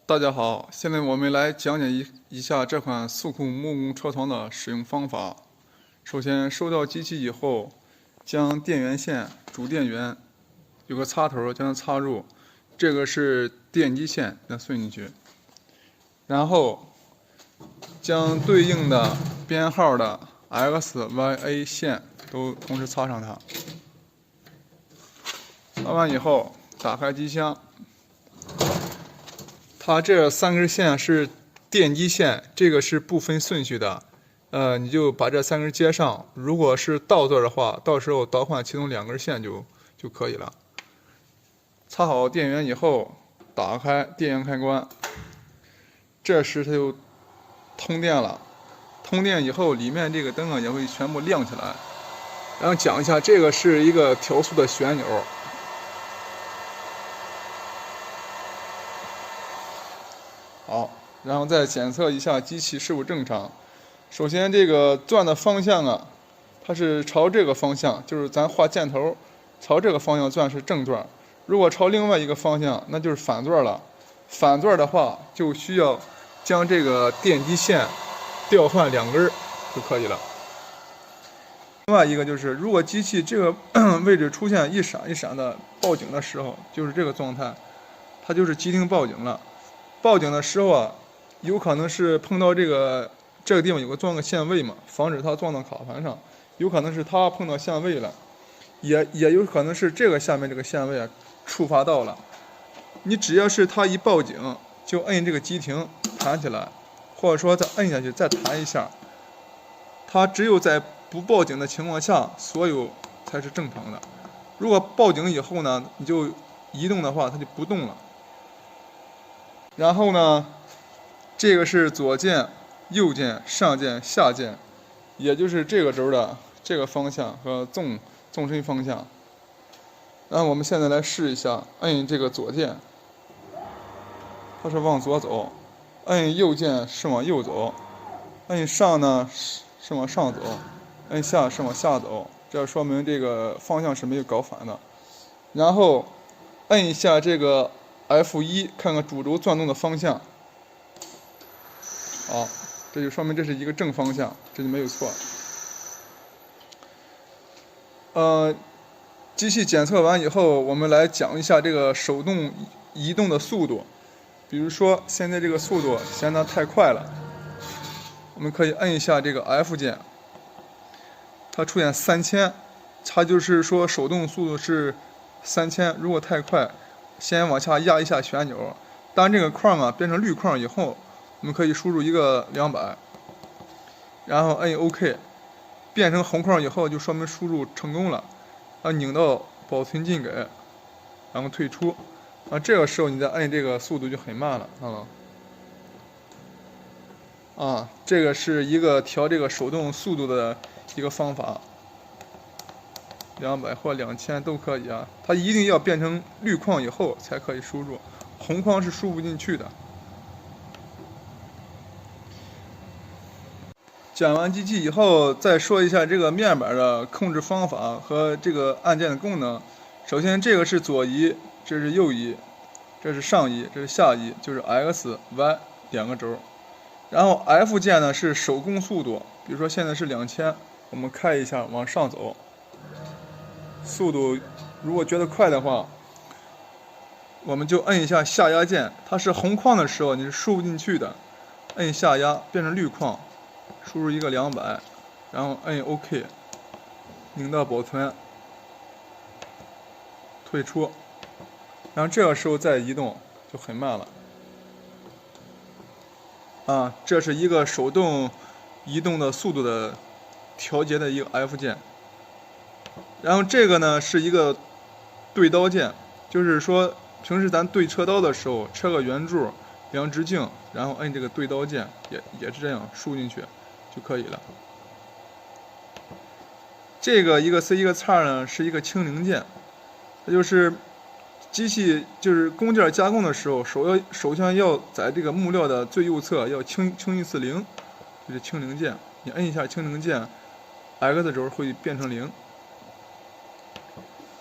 大家好，现在我们来讲解一下这款速控木工车床的使用方法。首先，收到机器以后，将电源线、主电源有个插头，将它插入，这个是电机线，将它顺进去。然后，将对应的编号的 X、Y、A 线都同时插上它。插完以后，打开机箱。它这3根线是电机线，这个是不分顺序的，你就把这3根接上。如果是倒座的话，到时候倒换其中2根线就可以了。插好电源以后，打开电源开关，这时它就通电了。通电以后，里面这个灯也会全部亮起来。然后讲一下，这个是一个调速的旋钮。好，然后再检测一下机器是否正常。首先，这个转的方向啊，它是朝这个方向，就是咱画箭头，朝这个方向转是正转。如果朝另外一个方向，那就是反转了。反转的话，就需要将这个电机线调换2根就可以了。另外一个就是，如果机器这个位置出现一闪一闪的报警的时候，就是这个状态，它就是急停报警了。报警的时候啊，有可能是碰到这个地方有个撞个限位嘛，防止它撞到卡盘上，有可能是它碰到限位了，也有可能是这个下面这个限位啊触发到了。你只要是它一报警，就摁这个急停弹起来，或者说再摁下去再弹一下。它只有在不报警的情况下，所有才是正常的。如果报警以后呢，你就移动的话，它就不动了。然后呢，这个是左键、右键、上键、下键，也就是这个轴的这个方向和纵深方向。然后我们现在来试一下，摁这个左键，它是往左走；摁右键是往右走；摁上呢是往上走；摁下是往下走。这说明这个方向是没有搞反的。然后摁一下这个F1，看看主轴转动的方向。好，这就说明这是一个正方向，这就没有错。机器检测完以后，我们来讲一下这个手动移动的速度。比如说，现在这个速度嫌它太快了，我们可以摁一下这个 F 键，它出现3000，它就是说手动速度是3000。如果太快，先往下压一下旋钮，当这个框啊变成绿框以后，我们可以输入一个200，然后摁 OK， 变成红框以后就说明输入成功了，拧到保存进给，然后退出，这个时候你再摁这个速度就很慢了，看到吗？这个是一个调这个手动速度的一个方法。200或2000都可以啊，它一定要变成绿框以后才可以输入，红框是输不进去的。讲完机器以后，再说一下这个面板的控制方法和这个按键的功能。首先，这个是左移，这是右移，这是上移，这是下移，就是 X、Y 2个轴。然后 F 键呢是手工速度，比如说现在是2000，我们开一下往上走。速度如果觉得快的话，我们就摁一下下压键，它是红框的时候你是输不进去的，摁下压变成绿框，输入一个200，然后摁 OK， 拧到保存，退出，然后这个时候再移动就很慢了。这是一个手动移动的速度的调节的一个 F 键。然后这个呢是一个对刀键，就是说平时咱对车刀的时候，车个圆柱量直径，然后摁这个对刀键，也是这样输进去就可以了。这个一个 C 一个叉呢是一个清零键，它就是机器就是工件加工的时候，首先要在这个木料的最右侧要清一次零，就是清零键。你摁一下清零键 ，X 轴会变成0。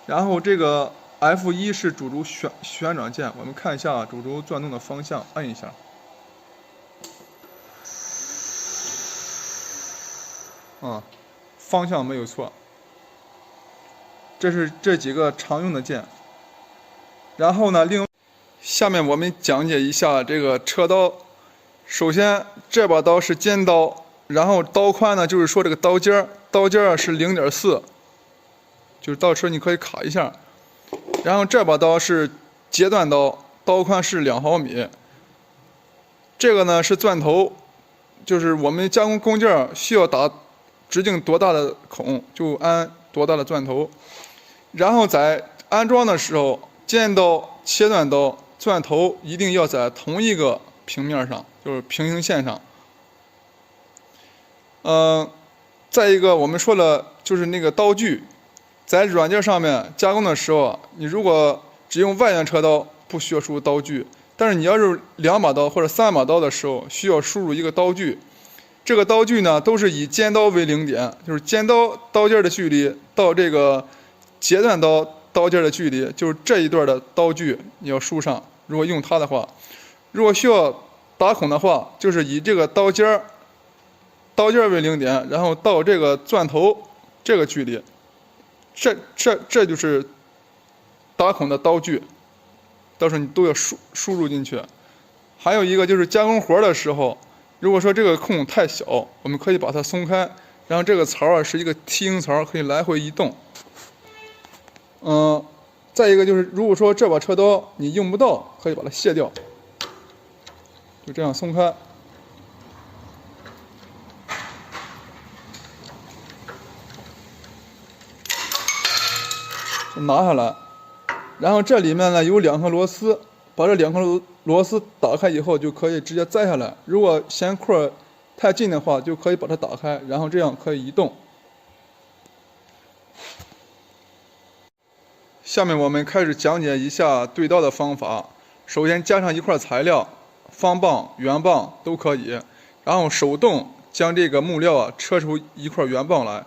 然后这个 F1是主轴旋转键，我们看一下主轴转动的方向，按一下。方向没有错。这是这几个常用的键。然后呢，下面我们讲解一下这个车刀。首先，这把刀是尖刀，然后刀宽呢，就是说这个刀尖是0.4，就是倒车你可以卡一下。然后这把刀是截断刀，刀宽是2毫米。这个呢是钻头，就是我们加工工件需要打直径多大的孔，就安多大的钻头。然后在安装的时候，尖刀、切断刀、钻头一定要在同一个平面上，就是平行线上。再一个我们说了，就是那个刀具，在软件上面加工的时候，你如果只用外源车刀，不需要输入刀具，但是你要是2把刀或者3把刀的时候，需要输入一个刀具。这个刀具呢，都是以尖刀为0点，就是尖刀刀尖的距离到这个截断刀刀尖的距离，就是这一段的刀具你要输上。如果用它的话，如果需要打孔的话，就是以这个刀尖为0点，然后到这个钻头这个距离，这就是打孔的刀具，到时候你都要输入进去。还有一个就是加工活的时候，如果说这个孔太小，我们可以把它松开，然后这个槽是一个梯形槽，可以来回移动。再一个就是，如果说这把车刀你用不到，可以把它卸掉，就这样松开。就拿下来，然后这里面呢有2颗螺丝，把这2颗螺丝打开以后就可以直接摘下来。如果嫌块太近的话，就可以把它打开，然后这样可以移动。下面我们开始讲解一下对刀的方法。首先加上一块材料，方棒、圆棒都可以，然后手动将这个木料车出一块圆棒来，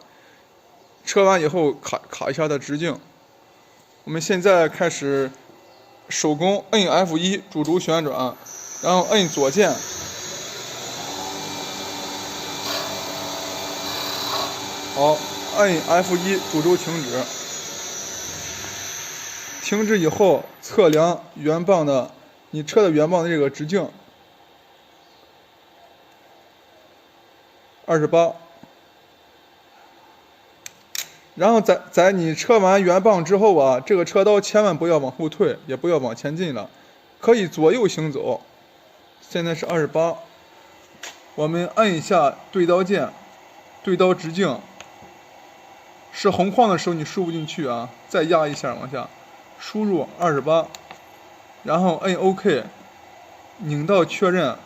车完以后卡一下的直径。我们现在开始手工摁 F1 主轴旋转，然后摁左键，好，摁 F1 主轴停止。停止以后，测量圆棒的你车的圆棒的这个直径28。然后在你车完圆棒之后啊，这个车刀千万不要往后退，也不要往前进了，可以左右行走。现在是28，我们按一下对刀键，对刀直径是红框的时候你输不进去啊，再压一下往下，输入28，然后摁 OK， 拧到确认，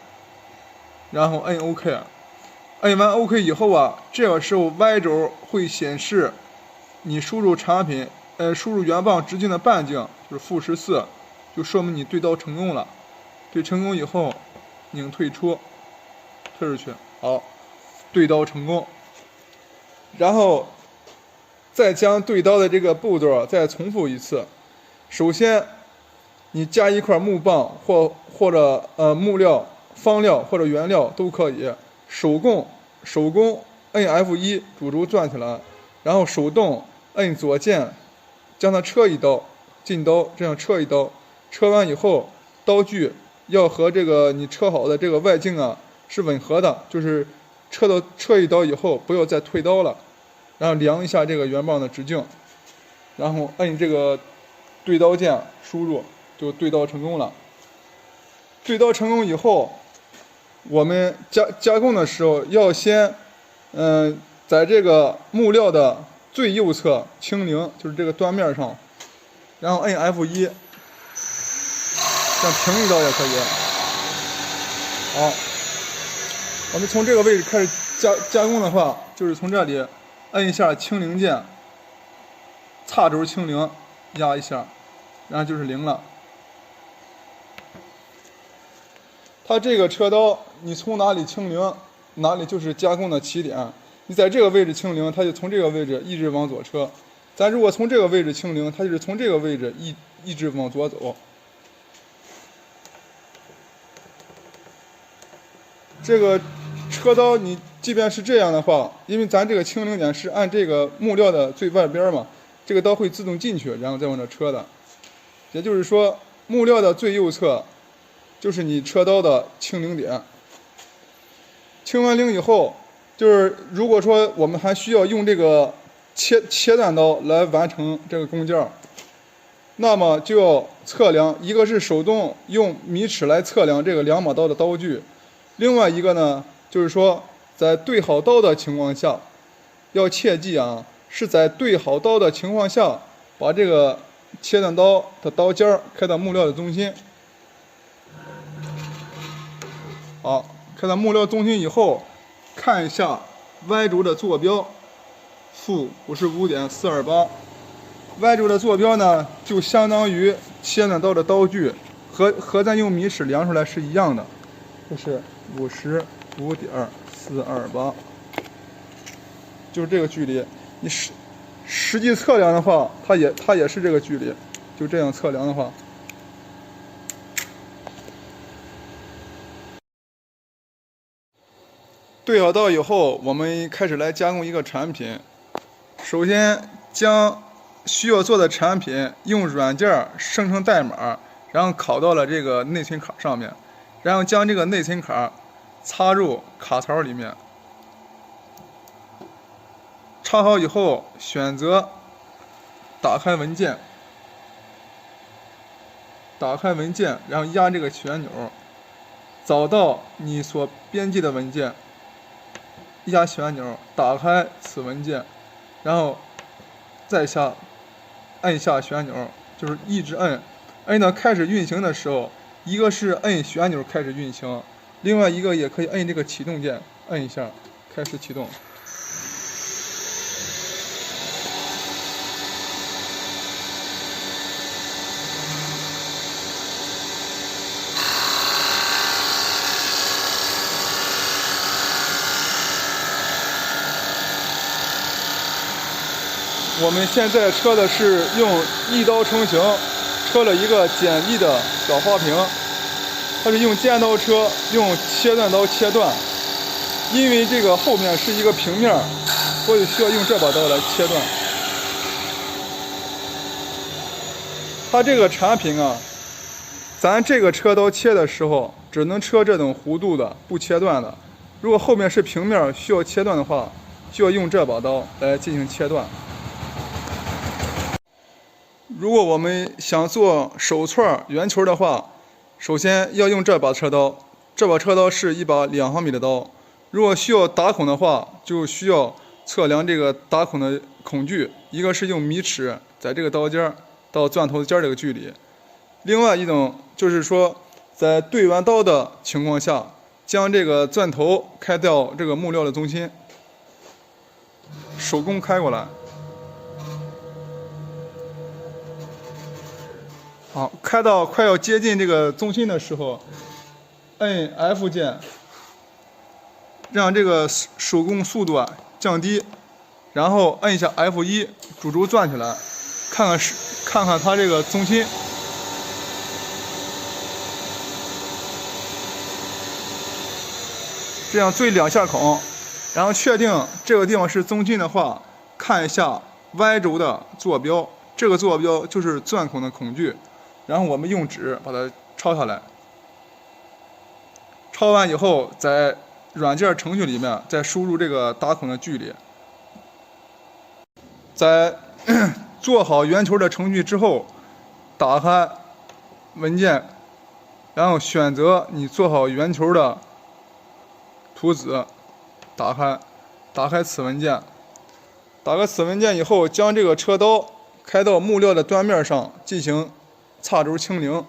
然后摁 OK， 摁完 OK 以后啊，这个时候 Y 轴会显示你输入产品，输入圆棒直径的半径就是-14，就说明你对刀成功了。对成功以后，拧退出，退出去，好，对刀成功。然后再将对刀的这个步骤再重复一次。首先，你加一块木棒或者木料、方料或者原料都可以，手工摁 F1 主轴转起来，然后手动摁左键，将它车一刀，进刀，这样车一刀，车完以后，刀具要和这个你车好的这个外径啊是吻合的，就是车一刀以后不要再退刀了，然后量一下这个圆棒的直径，然后摁这个对刀键输入，就对刀成功了。对刀成功以后，我们加工的时候要先在这个木料的最右侧清零，就是这个端面上，然后摁 F1， 像平一刀也可以。好，我们从这个位置开始加工的话，就是从这里摁一下清零键，擦轴清零，压一下，然后就是0了。它这个车刀，你从哪里清零，哪里就是加工的起点。你在这个位置清零，它就从这个位置一直往左车，咱如果从这个位置清零，它就是从这个位置一直往左走。这个车刀你即便是这样的话，因为咱这个清零点是按这个木料的最外边嘛，这个刀会自动进去，然后再往这车的。也就是说，木料的最右侧就是你车刀的清零点。清完零以后，就是如果说我们还需要用这个切断刀来完成这个工件，那么就要测量，一个是手动用米尺来测量这个2把刀的刀距，另外一个呢，就是说在对好刀的情况下，要切记啊，是在对好刀的情况下，把这个切断刀的刀尖开到木料的中心。好，开到木料中心以后，看一下 Y 轴的坐标，负55.428。Y 轴的坐标呢，就相当于切断刀的刀距，和咱用米尺量出来是一样的，就是55.428，就是这个距离。你实际测量的话，它也是这个距离，就这样测量的话。对好刀以后，我们开始来加工一个产品。首先将需要做的产品用软件生成代码，然后拷到了这个内存卡上面，然后将这个内存卡插入卡槽里面。插好以后，选择打开文件，然后压这个旋钮，找到你所编辑的文件，压旋钮，打开此文件，然后再按下旋钮，就是一直摁到开始运行的时候，一个是摁旋钮开始运行，另外一个也可以摁这个启动键，摁一下开始启动。我们现在车的是用一刀成型，车了一个简易的小花瓶，它是用尖刀车用切断刀切断，因为这个后面是一个平面，所以需要用这把刀来切断。它这个产品啊，咱这个车刀切的时候只能车这种弧度的，不切断的。如果后面是平面需要切断的话，就要用这把刀来进行切断。如果我们想做手串圆球的话，首先要用这把车刀。这把车刀是一把2毫米的刀。如果需要打孔的话，就需要测量这个打孔的孔距，一个是用米尺在这个刀尖到钻头尖这个距离。另外一种就是说，在对完刀的情况下，将这个钻头开到这个木料的中心，手工开过来。好，开到快要接近这个中心的时候，摁 F 键，让这个手工速度降低，然后摁一下 F1，主轴转起来，看看它这个中心。这样对2下孔，然后确定这个地方是中心的话，看一下 Y 轴的坐标，这个坐标就是钻孔的孔距。然后我们用纸把它抄下来，抄完以后，在软件程序里面再输入这个打孔的距离。在做好圆球的程序之后，打开文件，然后选择你做好圆球的图纸，打开此文件。打开此文件以后，将这个车刀开到木料的端面上进行插轴清零。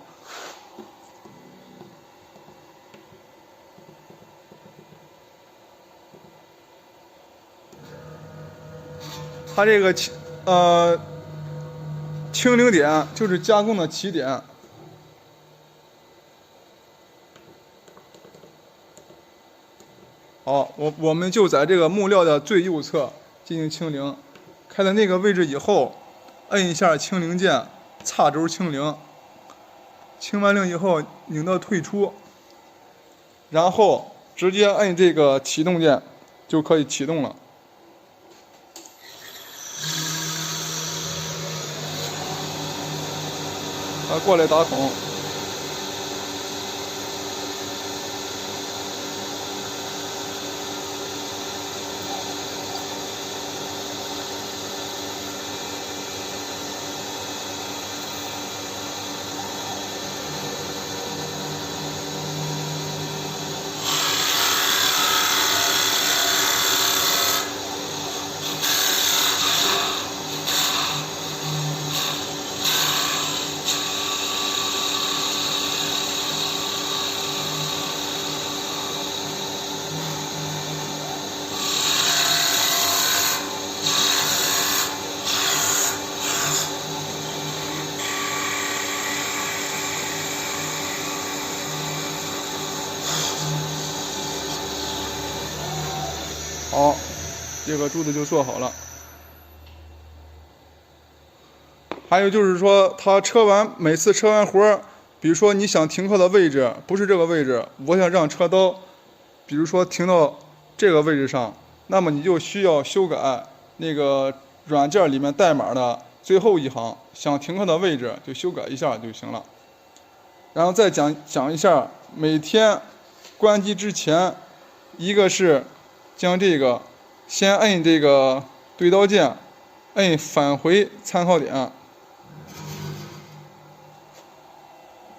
它这个清零点就是加工的起点。好，我们就在这个木料的最右侧进行清零，开到那个位置以后，摁一下清零键，插轴清零。清完零以后，拧到退出，然后直接摁这个启动键，就可以启动了。过来打孔。好，这个柱子就做好了。还有就是说，他每次车完活儿，比如说你想停靠的位置不是这个位置，我想让车刀，比如说停到这个位置上，那么你就需要修改那个软件里面代码的最后一行，想停靠的位置就修改一下就行了。然后再讲一下，每天关机之前，一个是将这个先摁这个对刀键，摁返回参考点。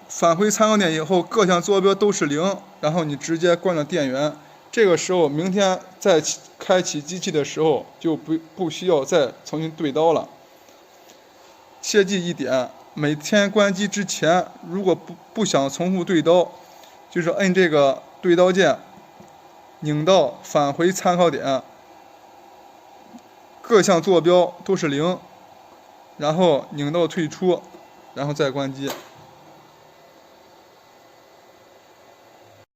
返回参考点以后，各项坐标都是0，然后你直接关了电源。这个时候，明天再开启机器的时候，就不需要再重新对刀了。切记一点，每天关机之前，如果不想重复对刀，就是摁这个对刀键，拧到返回参考点，各项坐标都是0，然后拧到退出，然后再关机。